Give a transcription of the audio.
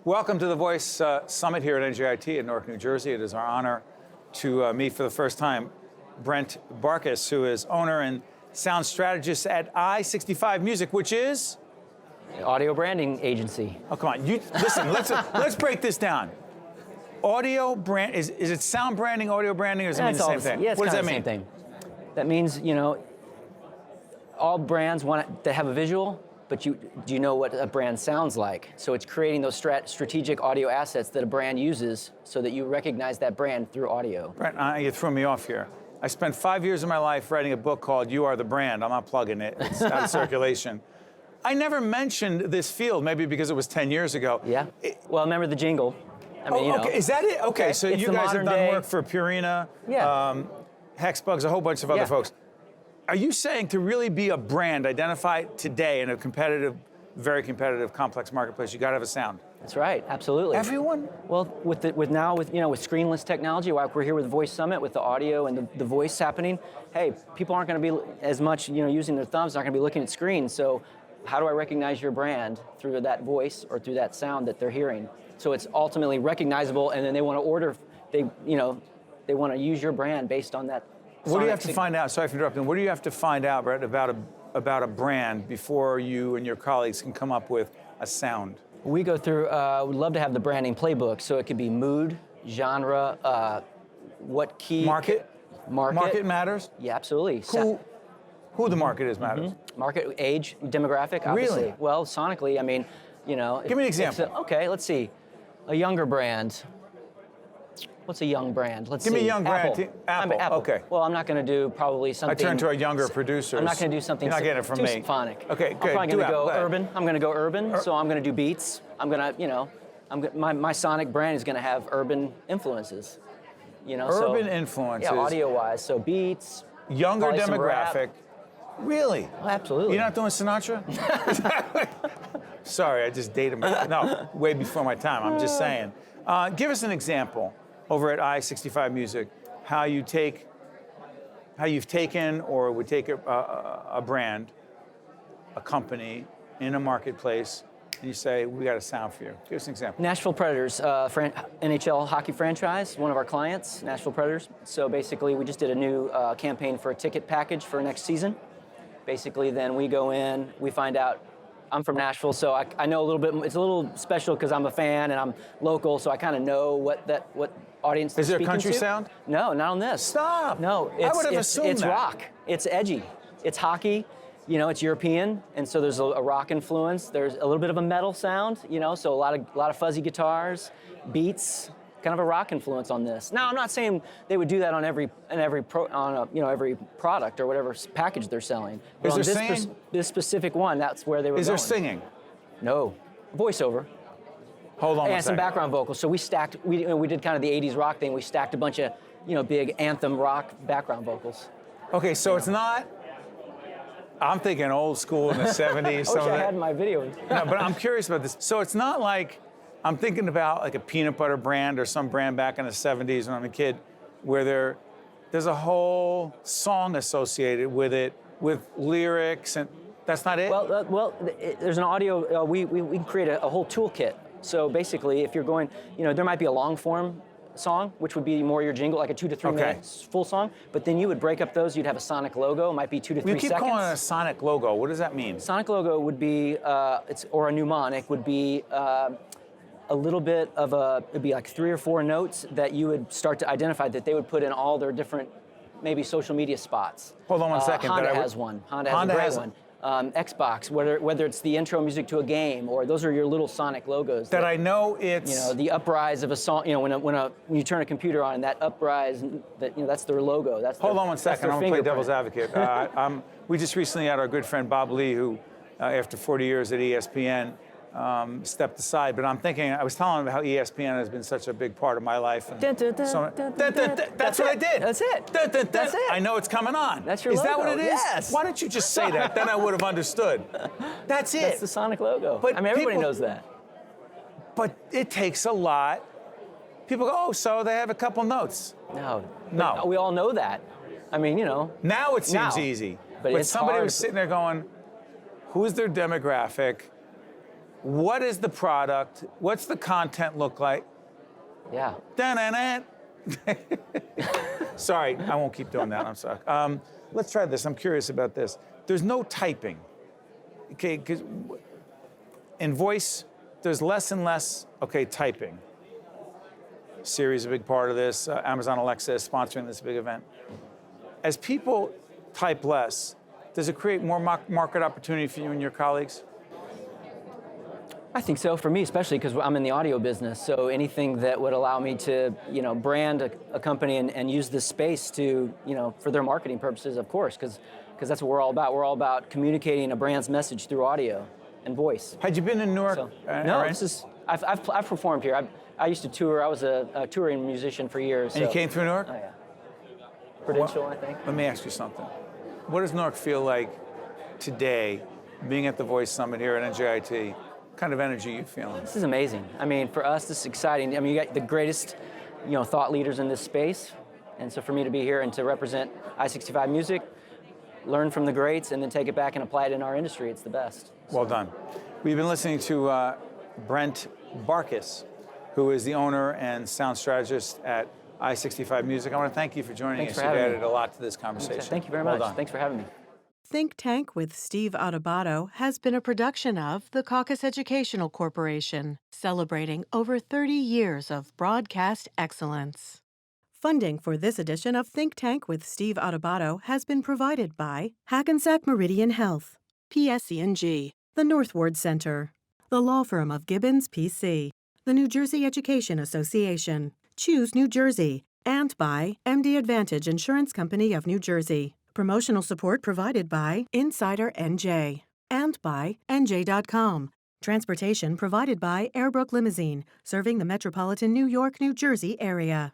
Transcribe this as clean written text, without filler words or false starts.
Welcome to the Voice Summit here at NJIT in Newark, New Jersey. It is our honor to meet for the first time Brent Barcus, who is owner and sound strategist at I-65 Music, which is? Audio branding agency. Oh, come on. Listen, let's break this down. Audio brand, is it sound branding, audio branding, or does it mean the same thing? Yeah, it's what does that mean? Same thing. That means, all brands want to have a visual, but do you know what a brand sounds like? So it's creating those strategic audio assets that a brand uses so that you recognize that brand through audio. Brent, you threw me off here. I spent 5 years of my life writing a book called You Are the Brand. I'm not plugging it. It's out of circulation. I never mentioned this field, maybe because it was 10 years ago. Yeah. Well, remember the jingle. I mean, okay. Is that it? Okay, so you guys have done work for Purina, Hexbugs, a whole bunch of other folks. Are you saying to really be a brand, identify today in a competitive, very competitive, complex marketplace, you got to have a sound? That's right, absolutely. Everyone? Well, with screenless technology, like we're here with Voice Summit, with the audio and the voice happening. Hey, people aren't going to be as much, using their thumbs, aren't going to be looking at screens. So, how do I recognize your brand through that voice or through that sound that they're hearing? So it's ultimately recognizable, and then they want to order. They want to use your brand based on that. What do you have to find out? Sorry for interrupting. What do you have to find out, Brett, about a brand before you and your colleagues can come up with a sound? We go through. We'd love to have the branding playbook, so it could be mood, genre, what key market. Market matters. Yeah, absolutely. Who the market is matters. Mm-hmm. Market, age, demographic. Obviously. Really? Well, sonically, I mean, Give me an example. Okay, let's see. A younger brand. What's a young brand? Let's see. Give me a young brand. Apple. Apple. Okay. Well, I'm not going to do probably something. I turn to a younger producer. I'm not going to do something. You're not getting it from too me. Symphonic. Okay, good. I'm probably going to go urban. I'm going to go urban. So I'm going to do beats. I'm going to, my sonic brand is going to have urban influences. Urban influences. Yeah, audio-wise. So beats. Younger demographic. Really? Oh, absolutely. You're not doing Sinatra? Sorry, I just dated myself. No, way before my time. I'm just saying. Give us an example over at I-65 Music, how you've taken or would take a brand, a company in a marketplace, and you say, we got a sound for you. Give us an example. Nashville Predators, NHL hockey franchise, one of our clients, Nashville Predators. So basically, we just did a new campaign for a ticket package for next season. Basically, then we go in, we find out, I'm from Nashville, so I know a little bit. It's a little special because I'm a fan and I'm local, so I kind of know what audience. Is there a country to. sound? No, not on this. Stop. No, I would have assumed it's that. rock. It's edgy. It's hockey. It's European, and so there's a rock influence. There's a little bit of a metal sound. So a lot of fuzzy guitars, beats. Kind of a rock influence on this. Now, I'm not saying they would do that on every product or whatever package they're selling. But is there on singing? This specific one, that's where they were. Is going. there singing? No, voiceover. Hold on. And some background vocals. So we stacked. We did kind of the '80s rock thing. We stacked a bunch of big anthem rock background vocals. Okay, so it's not. I'm thinking old school in the '70s. I wish I had my video. No, but I'm curious about this. So it's not like. I'm thinking about like a peanut butter brand or some brand back in the '70s when I'm a kid, where there's a whole song associated with it, with lyrics, and that's not it? There's an audio, we can create a whole toolkit. So basically, if you're going, there might be a long form song, which would be more your jingle, like a 2 to 3 minutes full song, but then you would break up those, you'd have a sonic logo, it might be 2 to 3 seconds. You keep calling it a sonic logo, what does that mean? Sonic logo would be, or a mnemonic would be, a little bit of it'd be like 3 or 4 notes that you would start to identify that they would put in all their different, maybe social media spots. Hold on one second. Honda has one. Honda has a great one. Xbox, whether it's the intro music to a game, or those are your little sonic logos. That I know it's... the uprise of a song, when you turn a computer on, and that uprise, that's their logo. Hold on one second, I'm going to play devil's advocate. We just recently had our good friend Bob Lee, who, after 40 years at ESPN, stepped aside, but I'm thinking, I was telling him how ESPN has been such a big part of my life. That's what I did. That's it. That's it. I know it's coming on. That's your logo. Is that what it is? Yes. Why don't you just say that? Then I would have understood. That's it. That's the Sonic logo. But everybody knows that. But it takes a lot. People go, oh, so they have a couple notes. No. We all know that. I mean, Now it seems easy. But somebody was sitting there going, who's their demographic? What is the product? What's the content look like? Yeah. Dun-dun-dun. Sorry, I won't keep doing that. I'm sorry. Let's try this. I'm curious about this. There's no typing. Okay, because in voice, there's less and less, typing. Siri is a big part of this. Amazon Alexa is sponsoring this big event. As people type less, does it create more market opportunity for you and your colleagues? I think so, for me especially, because I'm in the audio business. So anything that would allow me to, brand a company and use this space to, for their marketing purposes, of course, because that's what we're all about. We're all about communicating a brand's message through audio and voice. Had you been in Newark? So, no, I've performed here. I used to tour. I was a touring musician for years. And you came through Newark? Oh, yeah. Prudential, I think. Let me ask you something. What does Newark feel like today, being at the Voice Summit here at NJIT? What kind of energy are you feeling? This is amazing. I mean, for us, this is exciting. I mean, you got the greatest, thought leaders in this space. And so for me to be here and to represent I-65 Music, learn from the greats, and then take it back and apply it in our industry, it's the best. Well done. We've been listening to Brent Barcus, who is the owner and sound strategist at I-65 Music. I want to thank you for joining us. You've added a lot to this conversation. Thank you very much. Thanks for having me. Think Tank with Steve Adubato has been a production of the Caucus Educational Corporation, celebrating over 30 years of broadcast excellence. Funding for this edition of Think Tank with Steve Adubato has been provided by Hackensack Meridian Health, PSC&G, the Northward Center, the law firm of Gibbons PC, the New Jersey Education Association, Choose New Jersey, and by MD Advantage Insurance Company of New Jersey. Promotional support provided by Insider NJ and by NJ.com. Transportation provided by Airbrook Limousine, serving the metropolitan New York, New Jersey area.